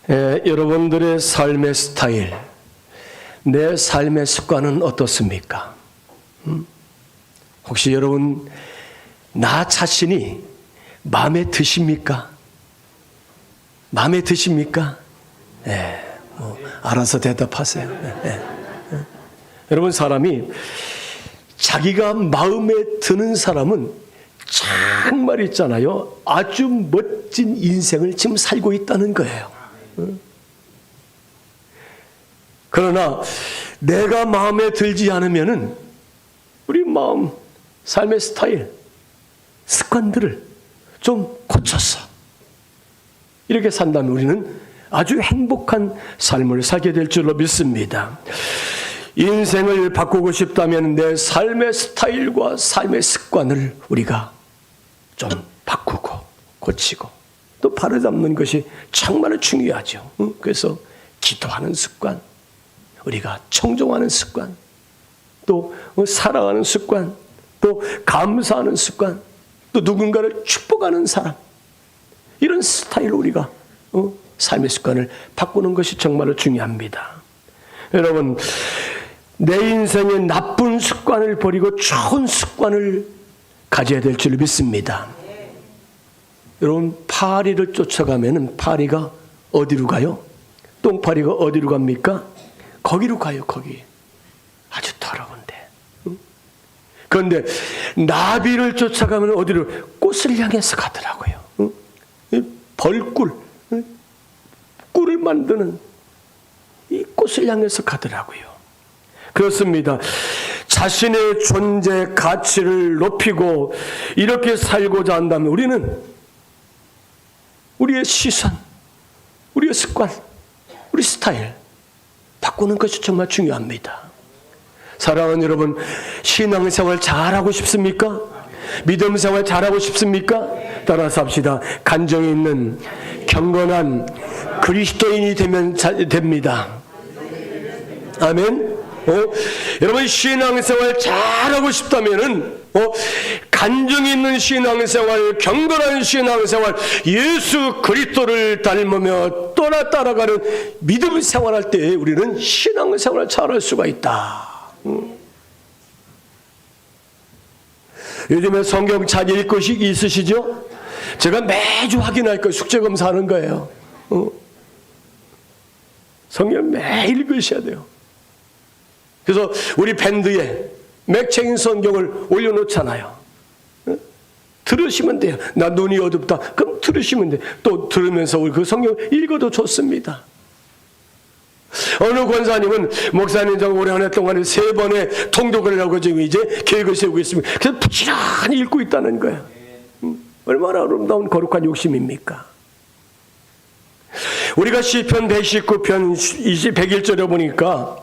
여러분들의 삶의 스타일, 내 삶의 습관은 어떻습니까? 혹시 여러분 나 자신이 마음에 드십니까? 마음에 드십니까? 알아서 대답하세요. 여러분, 사람이 자기가 마음에 드는 사람은 정말 있잖아요, 아주 멋진 인생을 지금 살고 있다는 거예요. 그러나 내가 마음에 들지 않으면은 우리 마음, 삶의 스타일, 습관들을 좀 고쳐서 이렇게 산다면 우리는 아주 행복한 삶을 살게 될 줄로 믿습니다. 인생을 바꾸고 싶다면 내 삶의 스타일과 삶의 습관을 우리가 좀 바꾸고 고치고 또 바로잡는 것이 정말 중요하죠. 그래서 기도하는 습관, 우리가 청종하는 습관, 또 사랑하는 습관, 또 감사하는 습관, 또 누군가를 축복하는 사람, 이런 스타일로 우리가 삶의 습관을 바꾸는 것이 정말 중요합니다. 여러분, 내 인생의 나쁜 습관을 버리고 좋은 습관을 가져야 될 줄 믿습니다. 여러분, 파리를 쫓아가면 파리가 어디로 가요? 똥파리가 어디로 갑니까? 거기로 가요. 거기 아주 더러운데. 그런데 나비를 쫓아가면 어디로? 꽃을 향해서 가더라고요. 벌꿀, 꿀을 만드는 이 꽃을 향해서 가더라고요. 그렇습니다. 자신의 존재 가치를 높이고 이렇게 살고자 한다면 우리는 우리의 시선, 우리의 습관, 우리 스타일 바꾸는 것이 정말 중요합니다. 사랑하는 여러분, 신앙생활 잘하고 싶습니까? 믿음 생활 잘하고 싶습니까? 따라서 합시다. 간정이 있는 경건한 그리스도인이 되면 됩니다. 아멘. 여러분, 신앙생활 잘하고 싶다면은 간증이 있는 신앙생활, 경건한 신앙생활, 예수 그리스도를 닮으며 따라가는 믿음 생활할 때 우리는 신앙생활을 잘할 수가 있다. 요즘에 성경 잘 읽고 있으시죠? 제가 매주 확인할 거예요. 숙제검사하는 거예요. 성경 매일 읽으셔야 돼요. 그래서 우리 밴드에 맥체인 성경을 올려놓잖아요. 들으시면 돼요. 나 눈이 어둡다. 그럼 들으시면 돼요. 또 들으면서 그 성경 읽어도 좋습니다. 어느 권사님은 목사님 저 올해 한 해 동안에 3번의 통독을 하고 지금 이제 계획을 세우고 있습니다. 그래서 부지런히 읽고 있다는 거예요. 얼마나 아름다운 거룩한 욕심입니까? 우리가 시편 119편 101절에 보니까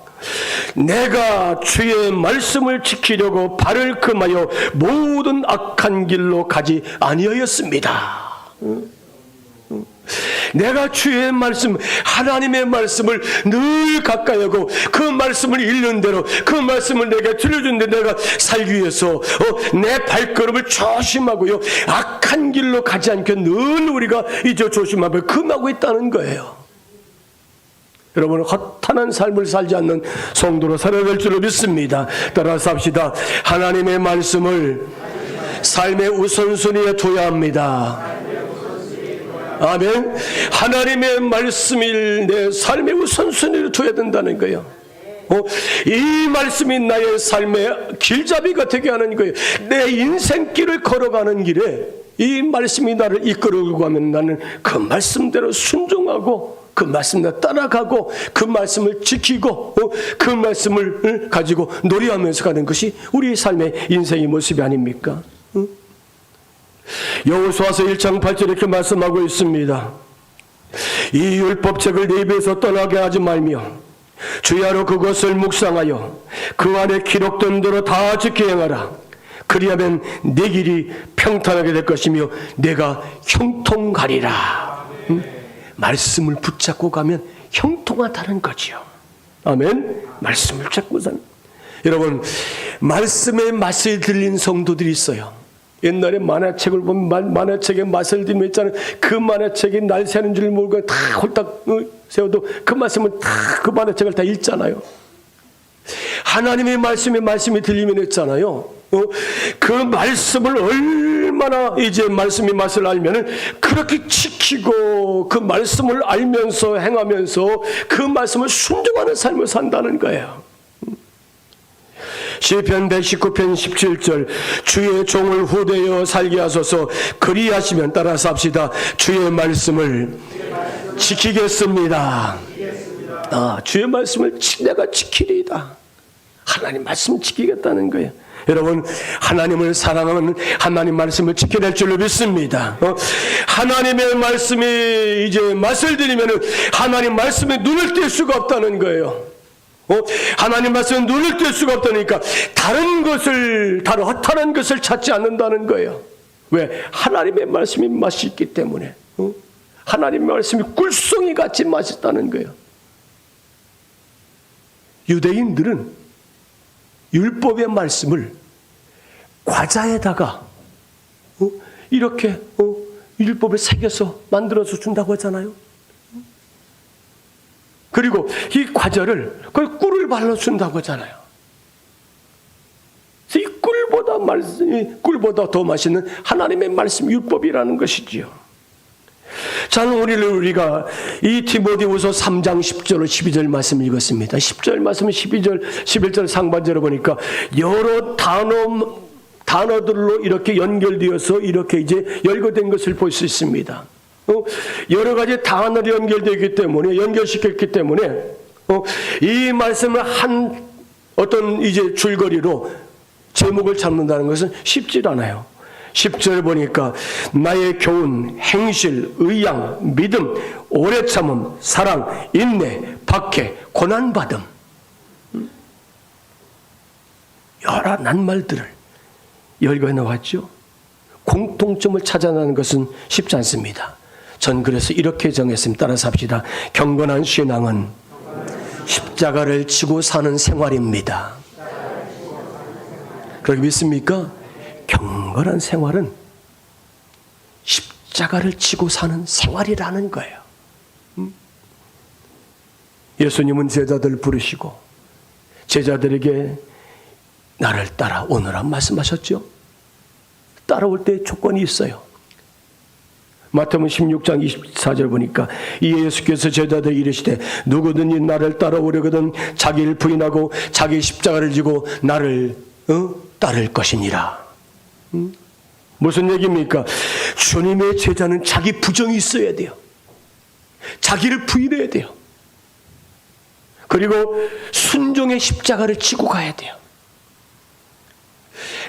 내가 주의 말씀을 지키려고 발을 금하여 모든 악한 길로 가지 아니하였습니다. 내가 주의 말씀, 하나님의 말씀을 늘 가까이 하고 그 말씀을 읽는 대로 그 말씀을 내게 들려준 데 내가 살기 위해서 내 발걸음을 조심하고요, 악한 길로 가지 않게 늘 우리가 이제 조심하며 금하고 있다는 거예요. 여러분, 허탄한 삶을 살지 않는 성도로 살아야 될 줄로 믿습니다. 따라서 합시다. 하나님의 말씀을 삶의 우선순위에 둬야 합니다. 아멘. 하나님의 말씀이 내 삶의 우선순위를 둬야 된다는 거예요. 이 말씀이 나의 삶의 길잡이가 되게 하는 거예요. 내 인생길을 걸어가는 길에 이 말씀이 나를 이끌어가고 가면 나는 그 말씀대로 순종하고 그 말씀을 따라가고 그 말씀을 지키고 그 말씀을 가지고 노래하면서 가는 것이 우리 삶의 인생의 모습이 아닙니까? 여호수아서 1장 8절 이렇게 말씀하고 있습니다. 이 율법책을 네 입에서 떠나게 하지 말며 주야로 그것을 묵상하여 그 안에 기록된 대로 다 지켜 행하라. 그리하면 네 길이 평탄하게 될 것이며 내가 형통하리라. 말씀을 붙잡고 가면 형통하다는 거지요. 아멘. 말씀을 잡고 사는. 여러분, 말씀의 맛을 들린 성도들이 있어요. 옛날에 만화책을 보면 만화책에 맛을 들면 있잖아요. 그 만화책이 날 새는 줄 모르고 다 홀딱 세워도 그 말씀은 다 그 만화책을 다 읽잖아요. 하나님의 말씀이 들리면 했잖아요. 그 말씀을 얼마나 이제 말씀의 맛을 알면은 그렇게 지키고 그 말씀을 알면서 행하면서 그 말씀을 순종하는 삶을 산다는 거예요. 시편 119편 17절 주의 종을 후대여 살게 하소서 그리하시면 따라서 합시다. 주의 말씀을 지키겠습니다. 주의 말씀을 내가 지키리이다. 하나님 말씀 지키겠다는 거예요. 여러분 하나님을 사랑하면 하나님 말씀을 지켜낼 줄로 믿습니다. 하나님의 말씀이 이제 맛을 들이면 하나님 말씀에 눈을 뗄 수가 없다는 거예요. 하나님 말씀에 눈을 뗄 수가 없다니까 다른 허탄한 것을 찾지 않는다는 거예요. 왜? 하나님의 말씀이 맛이 있기 때문에. 하나님의 말씀이 꿀송이 같이 맛있다는 거예요. 유대인들은 율법의 말씀을 과자에다가 이렇게 율법을 새겨서 만들어서 준다고 하잖아요. 그리고 이 과자를 꿀을 발라준다고 하잖아요. 이 꿀보다 더 맛있는 하나님의 말씀 율법이라는 것이지요. 저는 우리가 이 디모데후서 3장 10절 12절 말씀 읽었습니다. 10절 말씀 12절 11절 상반절을 보니까 여러 단어들로 이렇게 연결되어서 이렇게 이제 열거된 것을 볼 수 있습니다. 여러 가지 단어로 연결되기 때문에 연결시켰기 때문에 이 말씀을 한 어떤 이제 줄거리로 제목을 잡는다는 것은 쉽지 않아요. 10절 보니까 나의 교훈, 행실, 의양, 믿음, 오래 참음, 사랑, 인내, 박해, 고난받음 여러 낱말들을 열거해 놓았죠. 공통점을 찾아내는 것은 쉽지 않습니다. 전 그래서 이렇게 정했습니다. 따라서 합시다. 경건한 신앙은 십자가를 지고 사는 생활입니다. 그렇게 믿습니까? 경건한 생활은 십자가를 지고 사는 생활이라는 거예요. 예수님은 제자들 부르시고 제자들에게 나를 따라오너라 말씀하셨죠. 따라올 때 조건이 있어요. 마태복음 16장 24절 보니까 이 예수께서 제자들에게 이르시되 누구든지 나를 따라오려거든 자기를 부인하고 자기 십자가를 지고 나를 따를 것이니라. 무슨 얘기입니까? 주님의 제자는 자기 부정이 있어야 돼요. 자기를 부인해야 돼요. 그리고 순종의 십자가를 지고 가야 돼요.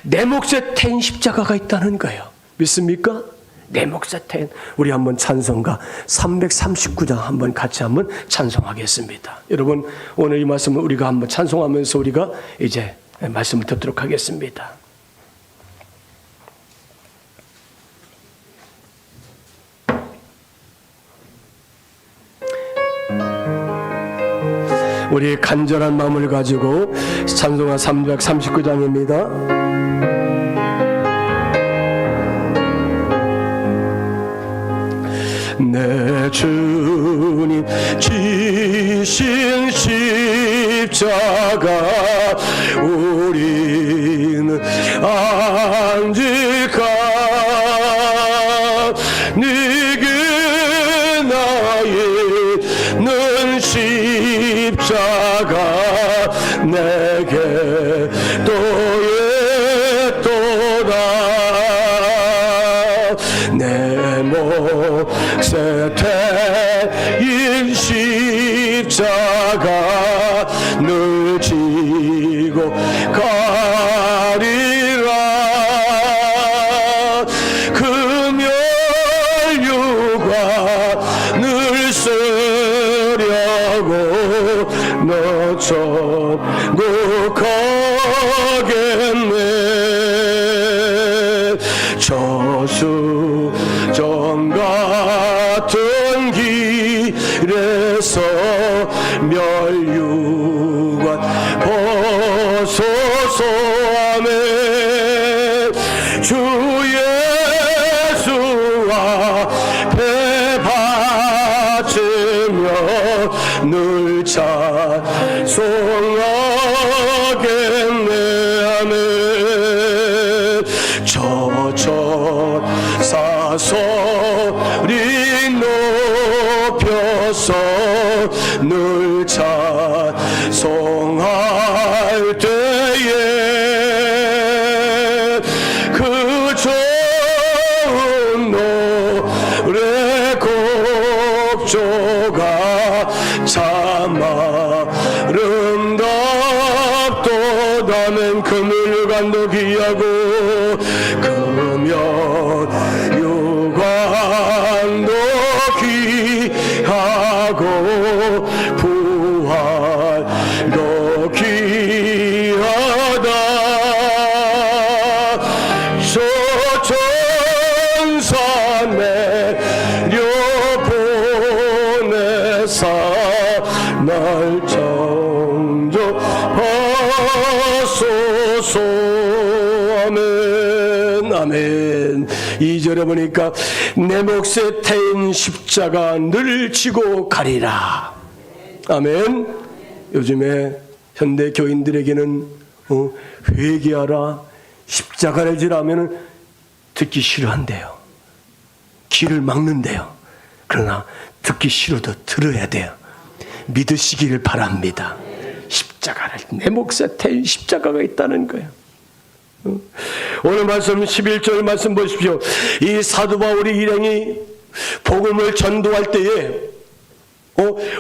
내 몫에 태인 십자가가 있다는 거예요. 믿습니까? 내 몫에 태인. 우리 한번 찬송가 339장 한번 같이 한번 찬송하겠습니다. 여러분 오늘 이 말씀을 우리가 한번 찬송하면서 우리가 이제 말씀을 듣도록 하겠습니다. 우리 간절한 마음을 가지고 찬송가 339장입니다. 내 주님 지신 십자가 우리는 안질까 네게 나이는 십자가 내게 또했도다 내 몫에 태인 십자가 늘 지고 가리라 그 멸류관 늘 쓰려고 너 천국 가겠네 저수정 같은 길에서 멸류관 벗어서 하네 주의 소리 높여서 늘 찬송할 때에 그 좋은 노래 곡조가 참 아름답도다는 금일간도 귀하고 금연 유관도 귀하고 부활도 귀하다. 저 천사 내려 보내사 날 창조하소서. 아멘. 아멘. 2절에 보니까 내 몫에 태인 십자가 늘 지고 가리라. 아멘. 요즘에 현대 교인들에게는 회개하라, 십자가를 지라면 듣기 싫어한대요. 귀를 막는데요. 그러나 듣기 싫어도 들어야 돼요. 믿으시기를 바랍니다. 십자가를, 내 몫에 태인 십자가가 있다는 거예요. 오늘 말씀 11절 말씀 보십시오. 이 사도 바울이 일행이 복음을 전도할 때에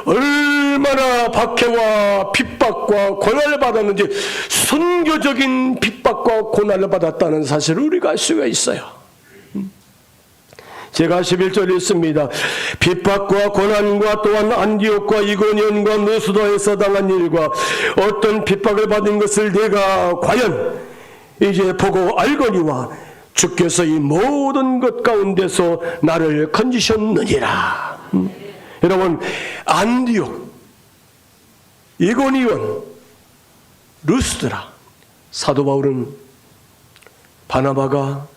얼마나 박해와 핍박과 고난을 받았는지, 순교적인 핍박과 고난을 받았다는 사실을 우리가 알 수가 있어요. 제가 11절 읽습니다. 핍박과 고난과 또한 안디옥과 이고니온과 느스도에서 당한 일과 어떤 핍박을 받은 것을 내가 과연 이제 보고 알거니와 주께서 이 모든 것 가운데서 나를 건지셨느니라. 여러분, 안디옥, 이고니온, 루스드라, 사도 바울은 바나바가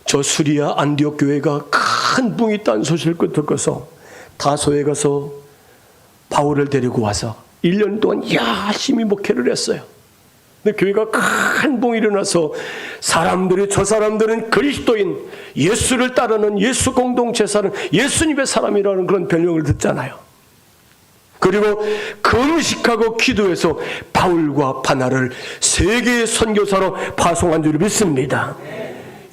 저 수리아 안디옥 교회가 큰 붕이 있다는 소식을 듣고서 다소에 가서 바울을 데리고 와서 1년 동안 열심히 목회를 했어요. 근데 교회가 큰 붕이 일어나서 사람들이, 저 사람들은 그리스도인, 예수를 따르는 예수 공동체 사람, 예수님의 사람이라는 그런 별명을 듣잖아요. 그리고 금식하고 기도해서 바울과 바나를 세계의 선교사로 파송한 줄 믿습니다.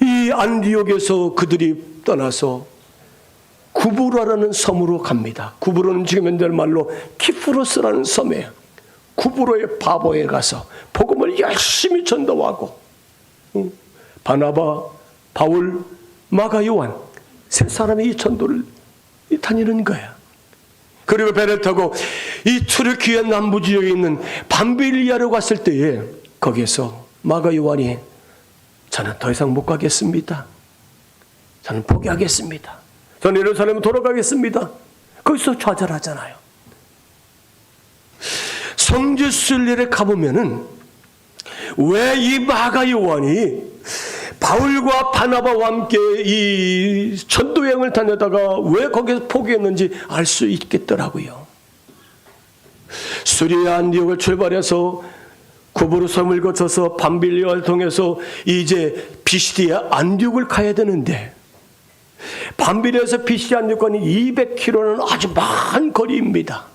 이 안디옥에서 그들이 떠나서 구브로라는 섬으로 갑니다. 구브로는 지금 현대 말로 키프로스라는 섬이에요. 구브로의 바보에 가서 복음을 열심히 전도하고, 바나바, 바울, 마가, 요한 세 사람이 이 전도를 다니는 거야. 그리고 배를 타고 이 투르키아 남부 지역에 있는 밤빌리아로 갔을 때에 거기에서 마가, 요한이 저는 더 이상 못 가겠습니다. 저는 포기하겠습니다. 저는 예루살렘 돌아가겠습니다. 거기서 좌절하잖아요. 성지순례에 가보면은 왜 이 마가 요한이 바울과 바나바와 함께 이 전도여행을 다녔다가 왜 거기서 포기했는지 알 수 있겠더라고요. 수리아 안디옥을 출발해서 구브로 섬을 거쳐서 밤빌리아를 통해서 이제 비시디아 안디옥을 가야 되는데, 밤빌리아에서 비시디아 안디옥까지 200km는 아주 먼 거리입니다.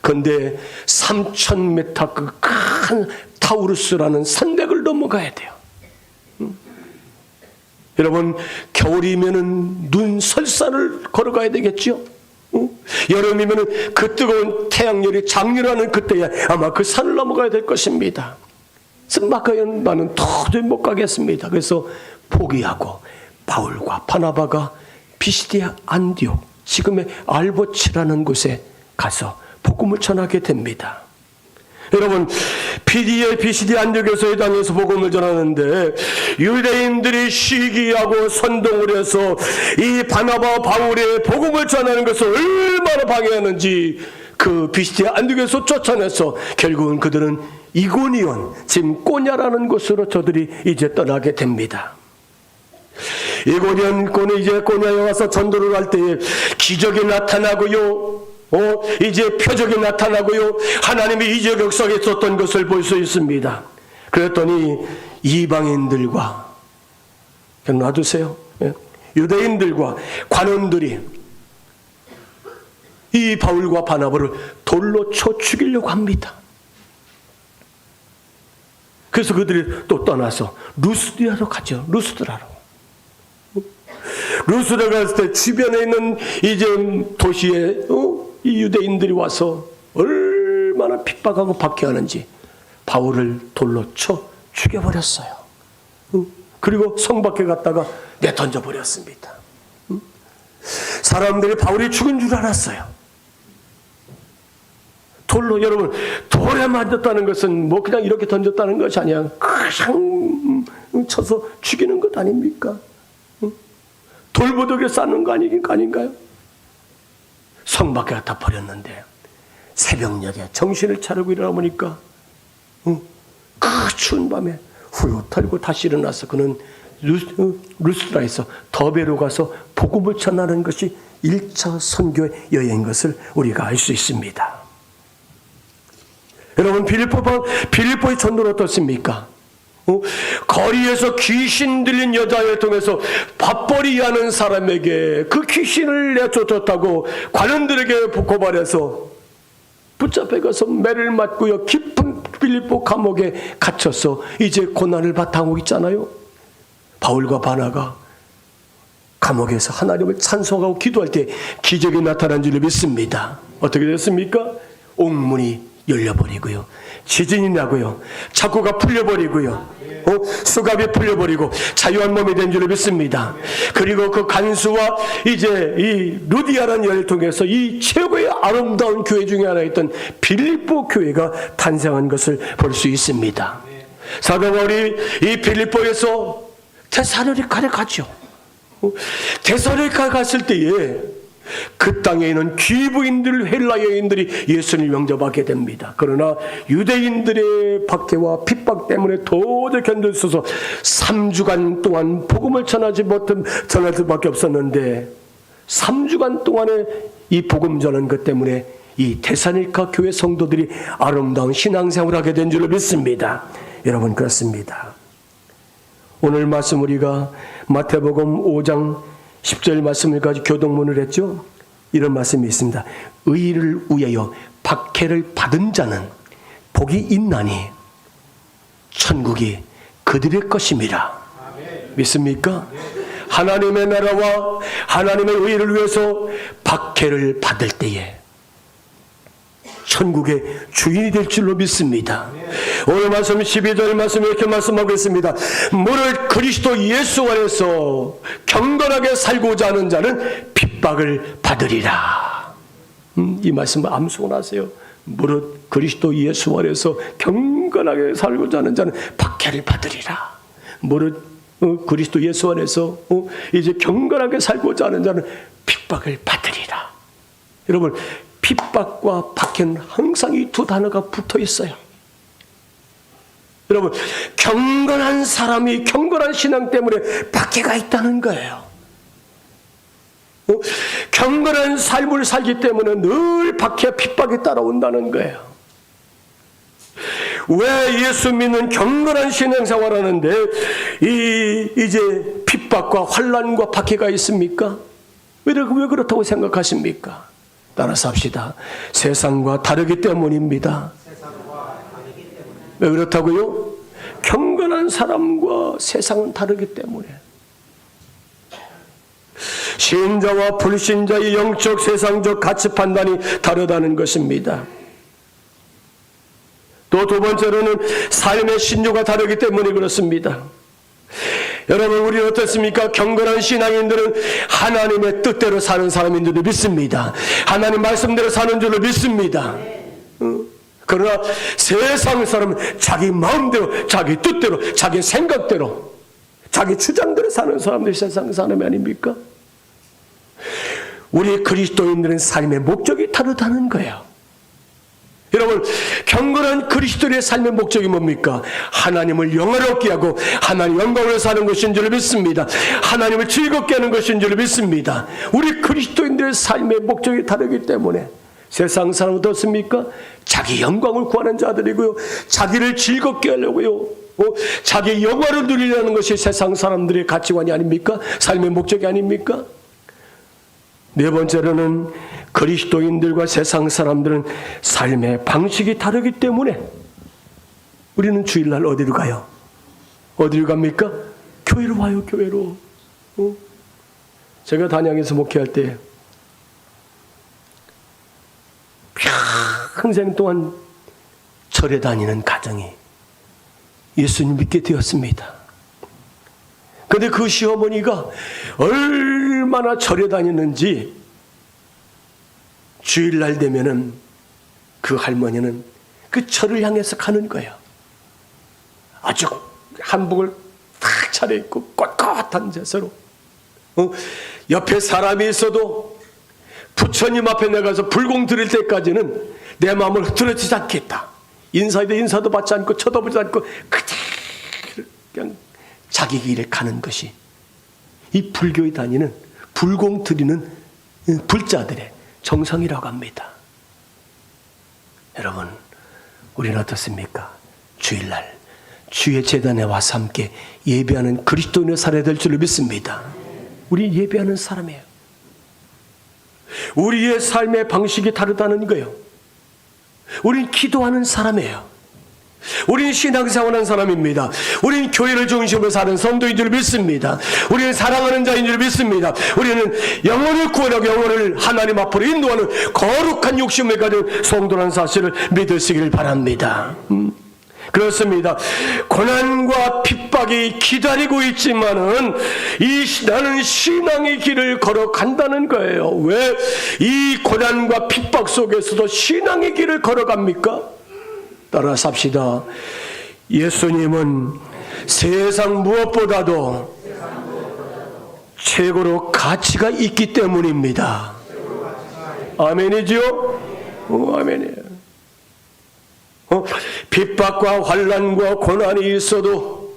그런데 3,000m 그 큰 타우루스라는 산맥을 넘어가야 돼요. 여러분, 겨울이면은 눈 설산을 걸어가야 되겠죠? 여름이면은 그 뜨거운 태양열이 장렬하는 그때야 아마 그 산을 넘어가야 될 것입니다. 마가연 나는 도저히 못 가겠습니다. 그래서 포기하고 바울과 바나바가 비시디아 안디옥, 지금의 알보치라는 곳에 가서 복음을 전하게 됩니다. 여러분, 비시디아 안디옥에서 이 땅에서 복음을 전하는데 유대인들이 시기하고 선동을 해서 이 바나바 바울의 복음을 전하는 것을 얼마나 방해하는지 그 비시디아 안디옥에서 쫓아내서 결국은 그들은 이고니온, 지금 꼬냐라는 곳으로 저들이 이제 떠나게 됩니다. 이고니온 꾼이 이제 꼬냐에 와서 전도를 할 때에 기적이 나타나고요, 이제 표적이 나타나고요, 하나님이 이적 역사에 있었던 것을 볼 수 있습니다. 그랬더니 이방인들과, 그냥 놔두세요. 유대인들과 관원들이 이 바울과 바나바를 돌로 쳐 죽이려고 합니다. 그래서 그들이 또 떠나서 루스드라로 가죠. 루스드라 갔을 때 주변에 있는 이제 도시에 이 유대인들이 와서 얼마나 핍박하고 박해하는지 바울을 돌로 쳐 죽여버렸어요. 그리고 성 밖에 갔다가 내던져 버렸습니다. 사람들이 바울이 죽은 줄 알았어요. 돌로, 여러분, 돌에 맞았다는 것은 뭐 그냥 이렇게 던졌다는 것이 아니야. 그냥 쳐서 죽이는 것 아닙니까? 돌보덕에 쌓는 거 아닌가요? 성 밖에 갖다 버렸는데 새벽녘에 정신을 차리고 일어나보니까 그 추운 밤에 훌 털고 다시 일어나서 그는 루스드라에서 더베로 가서 복음을 전하는 것이 1차 선교의 여행인 것을 우리가 알 수 있습니다. 여러분, 빌립보의 전도는 어떻습니까? 거리에서 귀신 들린 여자를 통해서 밥벌이 하는 사람에게 그 귀신을 내쫓았다고 관원들에게 고발해서 붙잡혀가서 매를 맞고요, 깊은 빌립보 감옥에 갇혀서 이제 고난을 바탕하고 있잖아요. 바울과 바나가 감옥에서 하나님을 찬송하고 기도할 때 기적이 나타난 줄 믿습니다. 어떻게 됐습니까? 옥문이 열려버리고요, 지진이 나고요, 착고가 풀려버리고요, 수갑이 풀려버리고 자유한 몸이 된 줄 믿습니다. 그리고 그 간수와 이제 이 루디아라는 여인을 통해서 이 최고의 아름다운 교회 중에 하나였던 빌립보 교회가 탄생한 것을 볼 수 있습니다. 사도 바울이 이 빌립보에서 데살로니가에 가죠. 데살로니가에 갔을 때에 그 땅에 있는 귀부인들, 헬라 여인들이 예수님을 영접하게 됩니다. 그러나 유대인들의 박해와 핍박 때문에 도저히 견딜 수 없어서 3주간 동안 복음을 전할 수밖에 없었는데 3주간 동안에 이 복음 전한 것 때문에 이 데살로니가 교회 성도들이 아름다운 신앙생활을 하게 된 줄로 믿습니다. 여러분, 그렇습니다. 오늘 말씀 우리가 마태복음 5장 10절 말씀을 가지고 교동문을 했죠. 이런 말씀이 있습니다. 의를 위하여 박해를 받은 자는 복이 있나니 천국이 그들의 것임이라. 믿습니까? 하나님의 나라와 하나님의 의를 위해서 박해를 받을 때에 천국의 주인이 될 줄로 믿습니다. 오늘 말씀 12절 말씀에 이렇게 말씀하고 있습니다. 무릇 그리스도 예수 안에서 경건하게 살고자 하는 자는 핍박을 받으리라. 이 말씀을 암송을 하세요. 무릇 그리스도 예수 안에서 경건하게 살고자 하는 자는 박해를 받으리라. 무릇 그리스도 예수 안에서 이제 경건하게 살고자 하는 자는 핍박을 받으리라. 여러분, 핍박과 박해는 항상 이 두 단어가 붙어 있어요. 여러분, 경건한 사람이 경건한 신앙 때문에 박해가 있다는 거예요. 경건한 삶을 살기 때문에 늘 박해와 핍박이 따라온다는 거예요. 왜 예수 믿는 경건한 신앙생활 하는데 이제 핍박과 환난과 박해가 있습니까? 왜 그렇다고 생각하십니까? 따라서 합시다. 세상과 다르기 때문입니다. 왜 그렇다고요? 경건한 사람과 세상은 다르기 때문에. 신자와 불신자의 영적 세상적 가치 판단이 다르다는 것입니다. 또 두 번째로는 삶의 신조가 다르기 때문에 그렇습니다. 여러분, 우리는 어떻습니까? 경건한 신앙인들은 하나님의 뜻대로 사는 사람인 줄로 믿습니다. 하나님 말씀대로 사는 줄로 믿습니다. 그러나 세상 사람은 자기 마음대로, 자기 뜻대로, 자기 생각대로, 자기 주장대로 사는 사람들이 세상 사람이 아닙니까? 우리 그리스도인들은 삶의 목적이 다르다는 거예요. 여러분, 경건한 그리스도인의 삶의 목적이 뭡니까? 하나님을 영화롭게 하고 하나님 영광으로 사는 것인 줄 믿습니다. 하나님을 즐겁게 하는 것인 줄 믿습니다. 우리 그리스도인들의 삶의 목적이 다르기 때문에 세상 사람은 어떻습니까? 자기 영광을 구하는 자들이고요, 자기를 즐겁게 하려고요, 자기 영화를 누리려는 것이 세상 사람들의 가치관이 아닙니까? 삶의 목적이 아닙니까? 네 번째로는 그리스도인들과 세상 사람들은 삶의 방식이 다르기 때문에 우리는 주일날 어디로 가요? 어디로 갑니까? 교회로 와요, 교회로. 제가 단양에서 목회할 때 평생 동안 절에 다니는 가정이 예수님 믿게 되었습니다. 그런데 그 시어머니가 얼마나 절에 다니는지 주일날 되면은 그 할머니는 그 절을 향해서 가는 거예요. 아주 한복을 탁 차려입고 꼿꼿한 자세로 옆에 사람이 있어도 부처님 앞에 나가서 불공 드릴 때까지는 내 마음을 흐트러지지 않겠다. 인사도 받지 않고 쳐다보지 않고 그대로 그냥 자기 길을 가는 것이 이 불교에 다니는 불공 드리는 불자들의 정상이라고 합니다. 여러분, 우리는 어떻습니까? 주일날 주의 제단에 와서 함께 예배하는 그리스도인의 살아야 될 줄을 믿습니다. 우리 예배하는 사람이에요. 우리의 삶의 방식이 다르다는 거예요. 우린 기도하는 사람이에요. 우리는 신앙생활하는 사람입니다. 우리는 교회를 중심으로 사는 성도인 줄 믿습니다. 우리는 사랑하는 자인 줄 믿습니다. 우리는 영혼을 구원하고 영혼을 하나님 앞으로 인도하는 거룩한 욕심을 가진 성도라는 사실을 믿으시길 바랍니다. 그렇습니다. 고난과 핍박이 기다리고 있지만은 나는 신앙의 길을 걸어간다는 거예요. 왜 이 고난과 핍박 속에서도 신앙의 길을 걸어갑니까? 따라 삽시다. 예수님은 세상 무엇보다도 최고로 가치가 있기 때문입니다. 아멘이죠? 아멘이에요. 핍박과 환난과 고난이 있어도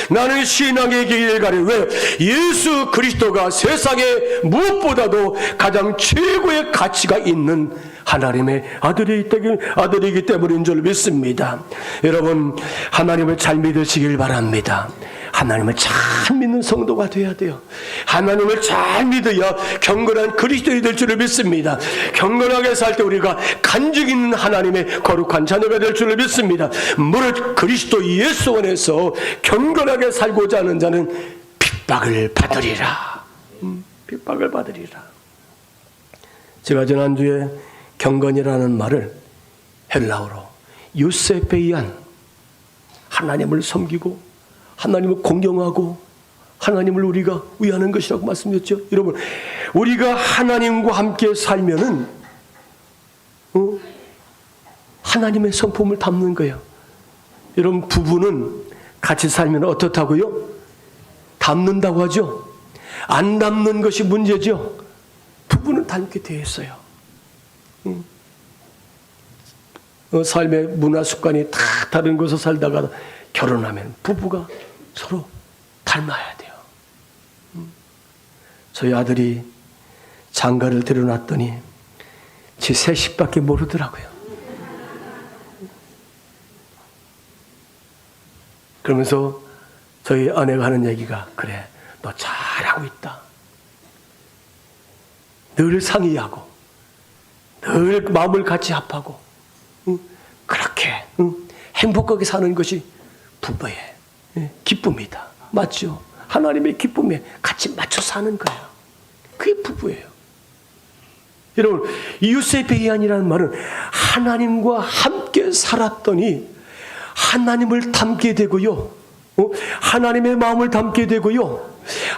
나는 신앙의 길을 가려. 왜? 예수 그리스도가 세상에 무엇보다도 가장 최고의 가치가 있는 하나님의 아들이기 때문인 줄 믿습니다. 여러분, 하나님을 잘 믿으시길 바랍니다. 하나님을 잘 믿는 성도가 되어야 돼요. 하나님을 잘 믿어야 경건한 그리스도인이 될 줄을 믿습니다. 경건하게 살 때 우리가 간증 있는 하나님의 거룩한 자녀가 될 줄을 믿습니다. 무릇 그리스도 예수 안에서 경건하게 살고자 하는 자는 핍박을 받으리라. 핍박을 받으리라. 제가 지난주에 경건이라는 말을 헬라어로 유세페이안, 하나님을 섬기고 하나님을 공경하고 하나님을 우리가 위하는 것이라고 말씀드렸죠. 여러분, 우리가 하나님과 함께 살면은 하나님의 성품을 담는 거예요. 여러분, 부부는 같이 살면 어떻다고요? 담는다고 하죠. 안 담는 것이 문제죠. 부부는 닮게 되어 있어요. 삶의 문화 습관이 다 다른 곳에서 살다가 결혼하면 부부가 서로 닮아야 돼요. 저희 아들이 장가를 들여놨더니 지 세식밖에 모르더라고요. 그러면서 저희 아내가 하는 얘기가, 그래, 너 잘하고 있다. 늘 상의하고 늘 마음을 같이 합하고 그렇게 행복하게 사는 것이 부부의 기쁨이다. 맞죠? 하나님의 기쁨에 같이 맞춰 사는 거예요. 그게 부부예요. 여러분, 유세베이안이라는 말은 하나님과 함께 살았더니 하나님을 닮게 되고요. 하나님의 마음을 담게 되고요.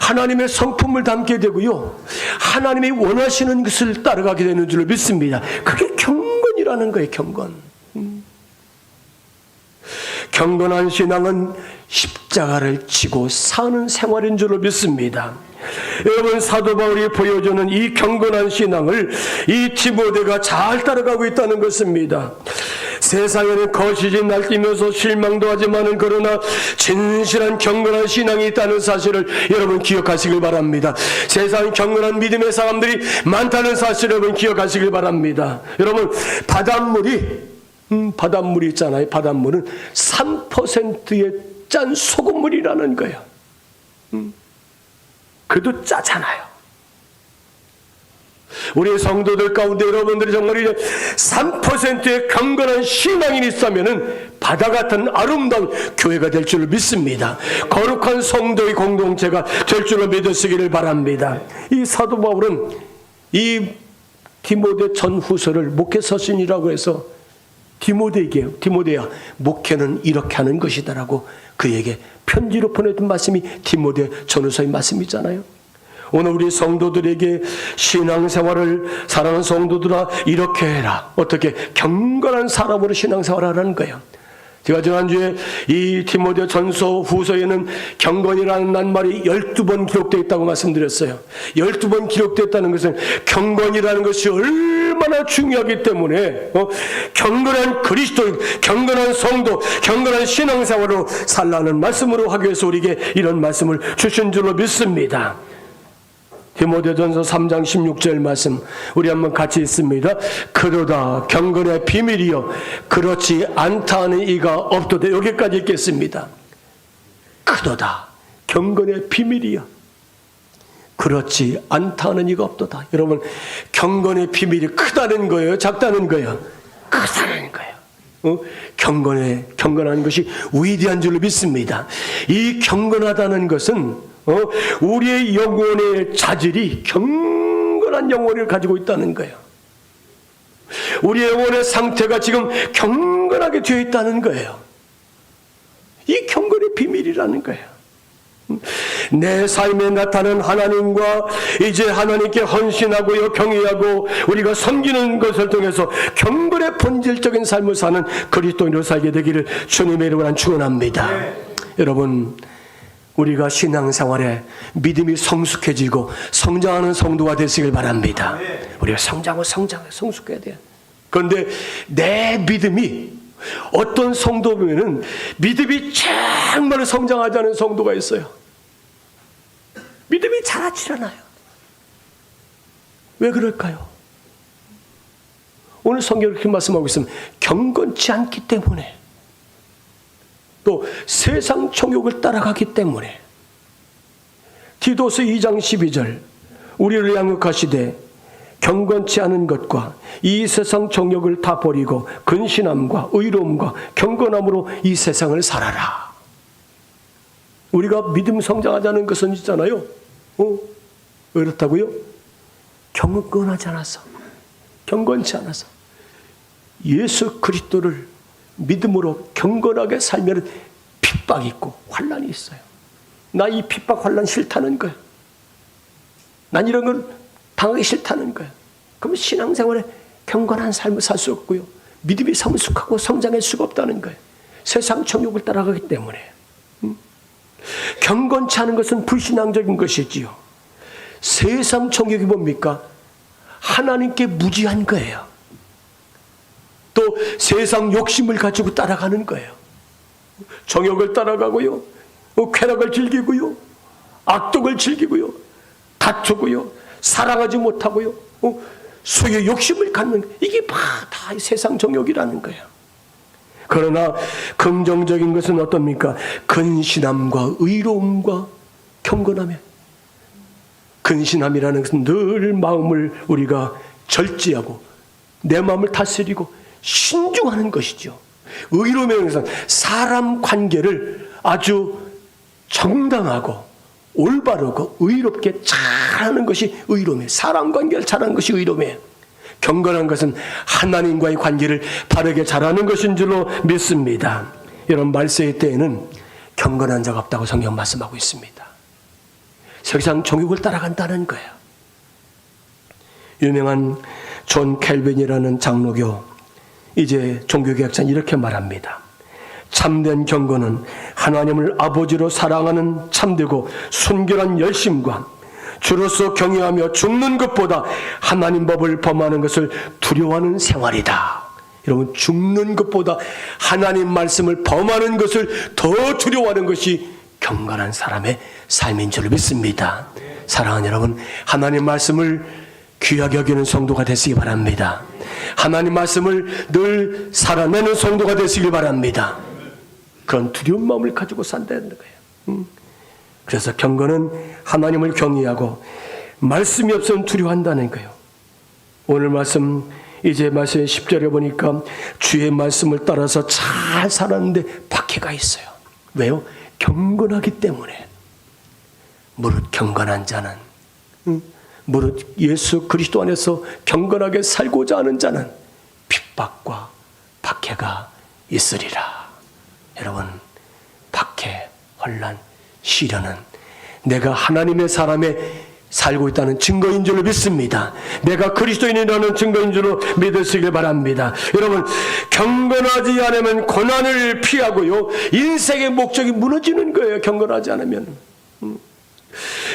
하나님의 성품을 담게 되고요. 하나님이 원하시는 것을 따라가게 되는 줄 믿습니다. 그게 경건이라는 거예요. 경건. 경건한 신앙은 십자가를 지고 사는 생활인 줄 믿습니다. 여러분, 사도 바울이 보여주는 이 경건한 신앙을 이 디모데가 잘 따라가고 있다는 것입니다. 세상에는 거시기 날뛰면서 실망도 하지만은 그러나 진실한 경건한 신앙이 있다는 사실을 여러분 기억하시길 바랍니다. 세상 경건한 믿음의 사람들이 많다는 사실을 여러분 기억하시길 바랍니다. 여러분, 바닷물이 바닷물이 있잖아요. 바닷물은 3%의 짠 소금물이라는 거예요. 그래도 짜잖아요. 우리 성도들 가운데 여러분들이 정말 이제 3%의 경건한 신앙이 있다면은 바다 같은 아름다운 교회가 될 줄 믿습니다. 거룩한 성도의 공동체가 될 줄로 믿으시기를 바랍니다. 이 사도 바울은 이 디모데 전후서를 목회 서신이라고 해서 디모데에게, 디모데야, 목회는 이렇게 하는 것이다라고 그에게 편지로 보내준 말씀이 디모데 전후서의 말씀이잖아요. 오늘 우리 성도들에게 신앙생활을, 사랑하는 성도들아, 이렇게 해라. 어떻게? 경건한 사람으로 신앙생활을 하라는 거예요. 제가 지난주에 이 디모데 전서 후서에는 경건이라는 낱말이 12번 기록되어 있다고 말씀드렸어요. 12번 기록되었다는 것은 경건이라는 것이 얼마나 중요하기 때문에 경건한 그리스도인, 경건한 성도, 경건한 신앙생활로 살라는 말씀으로 하기 위해서 우리에게 이런 말씀을 주신 줄로 믿습니다. 디모데전서 3장 16절 말씀 우리 한번 같이 읽습니다. 그러다 경건의 비밀이여 그렇지 않다 하는 이가 없도다. 여기까지 읽겠습니다. 그러다 경건의 비밀이여 그렇지 않다 하는 이가 없도다. 여러분, 경건의 비밀이 크다는 거예요? 작다는 거예요? 크다는 거예요. 경건한 것이 위대한 줄로 믿습니다. 이 경건하다는 것은 우리의 영혼의 자질이 경건한 영혼을 가지고 있다는 거예요. 우리의 영혼의 상태가 지금 경건하게 되어 있다는 거예요. 이 경건의 비밀이라는 거예요. 내 삶에 나타나는 하나님과 이제 하나님께 헌신하고요, 경외하고 우리가 섬기는 것을 통해서 경건의 본질적인 삶을 사는 그리스도인으로 살게 되기를 주님의 이름으로 축원합니다. 여러분, 우리가 신앙생활에 믿음이 성숙해지고 성장하는 성도가 되시길 바랍니다. 우리가 성숙해야 돼요. 그런데 내 믿음이 어떤 성도 보면은 믿음이 정말 성장하지 않은 성도가 있어요. 믿음이 자라지 않아요. 왜 그럴까요? 오늘 성경을 이렇게 말씀하고 있으면 경건치 않기 때문에, 또 세상 정욕을 따라가기 때문에. 디도서 2장 12절 우리를 양육하시되 경건치 않은 것과 이 세상 정욕을 다 버리고 근신함과 의로움과 경건함으로 이 세상을 살아라. 우리가 믿음 성장하자는 것은 있잖아요. 왜 그렇다고요? 경건하지 않아서, 경건치 않아서. 예수 그리스도를 믿음으로 경건하게 살면 핍박이 있고 환난이 있어요. 나 이 핍박 환난 싫다는 거야. 난 이런 걸 당하기 싫다는 거야. 그러면 신앙생활에 경건한 삶을 살 수 없고요, 믿음이 성숙하고 성장할 수가 없다는 거예요. 세상 정욕을 따라가기 때문에. 경건치 않은 것은 불신앙적인 것이지요. 세상 정욕이 뭡니까? 하나님께 무지한 거예요. 또 세상 욕심을 가지고 따라가는 거예요. 정욕을 따라가고요, 쾌락을 즐기고요, 악독을 즐기고요, 다투고요, 사랑하지 못하고요, 소유의 욕심을 갖는, 이게 다 세상 정욕이라는 거예요. 그러나 긍정적인 것은 어떻습니까? 근신함과 의로움과 경건함에, 근신함이라는 것은 늘 마음을 우리가 절제하고 내 마음을 다스리고 신중하는 것이죠. 의로움이라는 것은 사람 관계를 아주 정당하고 올바르고 의롭게 잘하는 것이 의로움이에요. 사람 관계를 잘하는 것이 의로움이에요. 경건한 것은 하나님과의 관계를 바르게 잘하는 것인 줄로 믿습니다. 이런 말세의 때에는 경건한 자가 없다고 성경 말씀하고 있습니다. 세상 정욕을 따라간다는 거예요. 유명한 존 켈빈이라는 장로교 이제 종교개혁자는 이렇게 말합니다. 참된 경건은 하나님을 아버지로 사랑하는 참되고 순결한 열심과 주로서 경외하며 죽는 것보다 하나님 법을 범하는 것을 두려워하는 생활이다. 여러분, 죽는 것보다 하나님 말씀을 범하는 것을 더 두려워하는 것이 경건한 사람의 삶인 줄 믿습니다. 사랑하는 여러분, 하나님 말씀을 귀하게 여기는 성도가 되시기 바랍니다. 하나님 말씀을 늘 살아내는 성도가 되시길 바랍니다. 그런 두려운 마음을 가지고 산다는 거예요. 그래서 경건은 하나님을 경외하고 말씀이 없으면 두려워한다는 거예요. 오늘 말씀 이제 말씀 10절에 보니까 주의 말씀을 따라서 잘 살았는데 박해가 있어요. 왜요? 경건하기 때문에. 무릇 경건한 자는, 무릇 예수 그리스도 안에서 경건하게 살고자 하는 자는 핍박과 박해가 있으리라. 여러분, 박해, 혼란, 시련은 내가 하나님의 사람에 살고 있다는 증거인 줄로 믿습니다. 내가 그리스도인이라는 증거인 줄로 믿으시길 바랍니다. 여러분, 경건하지 않으면 고난을 피하고요, 인생의 목적이 무너지는 거예요. 경건하지 않으면.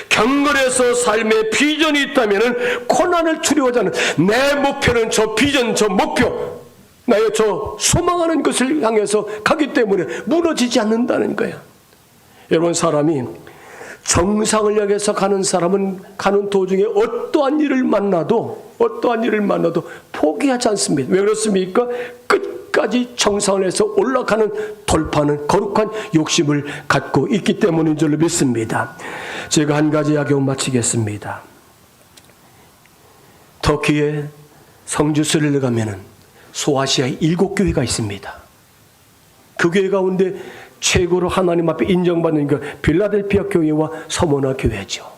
경건해서 삶의 비전이 있다면 고난을 두려워하지 않는, 내 목표는 저 비전, 저 목표, 나의 저 소망하는 것을 향해서 가기 때문에 무너지지 않는다는 거예요. 여러분, 사람이 정상을 향해서 가는 사람은 가는 도중에 어떠한 일을 만나도 포기하지 않습니다. 왜 그렇습니까? 끝까지 정상을 해서 올라가는 돌파하는 거룩한 욕심을 갖고 있기 때문인 줄로 믿습니다. 제가 한 가지 이야기を마치겠습니다. 터키의 성주 스릴에 가면은 소아시아에 7교회가 있습니다. 그 교회 가운데 최고로 하나님 앞에 인정받는 그 필라델피아 교회와 서머나 교회죠.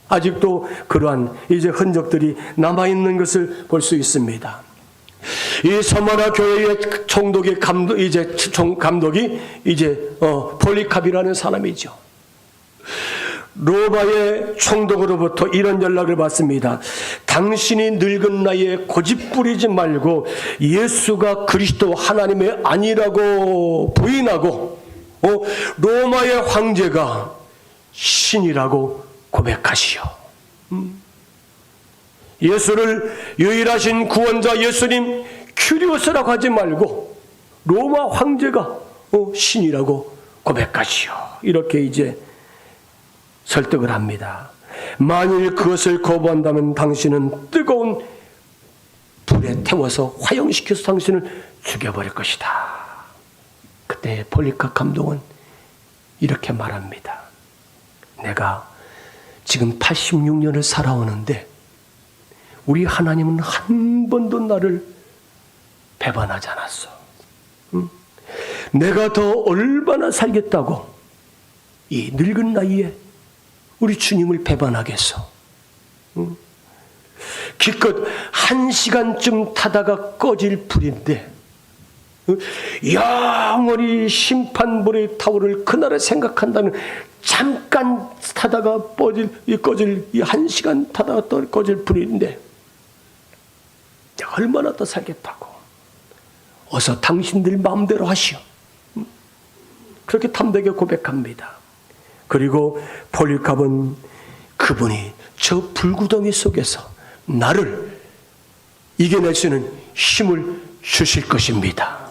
아직도 그러한 이제 흔적들이 남아있는 것을 볼 수 있습니다. 이 서머나 교회의 총독이 감독이 폴리캅이라는 사람이죠. 로마의 총독으로부터 이런 연락을 받습니다. 당신이 늙은 나이에 고집 부리지 말고 예수가 그리스도 하나님의 아니라고 부인하고 로마의 황제가 신이라고 고백하시오. 예수를 유일하신 구원자 예수님 큐리오스라고 하지 말고 로마 황제가 신이라고 고백하시오. 이렇게 이제 설득을 합니다. 만일 그것을 거부한다면 당신은 뜨거운 불에 태워서 화형시켜서 당신을 죽여버릴 것이다. 그때 폴리캅 감독은 이렇게 말합니다. 내가 지금 86년을 살아오는데 우리 하나님은 한 번도 나를 배반하지 않았어. 내가 더 얼마나 살겠다고 이 늙은 나이에 우리 주님을 배반하겠어. 기껏 1시간쯤 타다가 꺼질 불인데 영원히 심판불의 타오를 그날을 생각한다면 잠깐 타다가 꺼질 이 1시간 타다가 또 꺼질 불인데 얼마나 더 살겠다고. 어서 당신들 마음대로 하시오. 그렇게 탐되게 고백합니다. 그리고 폴리캅은 그분이 저 불구덩이 속에서 나를 이겨낼 수 있는 힘을 주실 것입니다.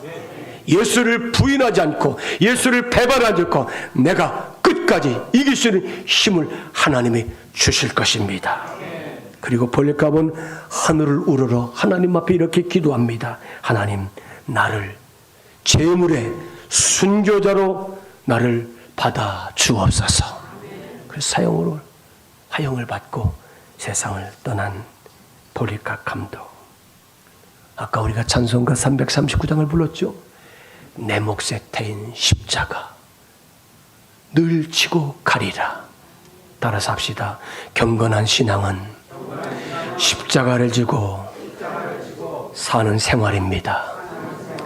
예수를 부인하지 않고 예수를 배반하지 않고 내가 끝까지 이길 수 있는 힘을 하나님이 주실 것입니다. 그리고 폴리캅은 하늘을 우러러 하나님 앞에 이렇게 기도합니다. 하나님, 나를 제물의 순교자로 나를 받아 주옵소서. 그래서 화형을 받고 세상을 떠난 폴리캅 감독. 아까 우리가 찬송가 339장을 불렀죠. 내 몫에 태인 십자가 늘 지고 가리라. 따라서 합시다. 경건한 신앙은 십자가를 지고 사는 생활입니다.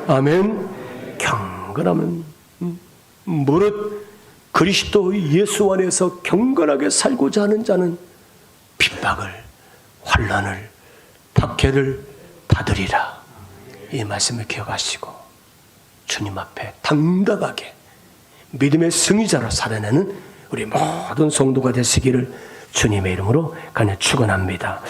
아멘. 경건하면 무릇 그리스도 예수 안에서 경건하게 살고자 하는 자는 핍박을, 환난을, 박해를 받으리라. 이 말씀을 기억하시고 주님 앞에 당당하게 믿음의 승리자로 살아내는 우리 모든 성도가 되시기를 주님의 이름으로 간절히 축원합니다.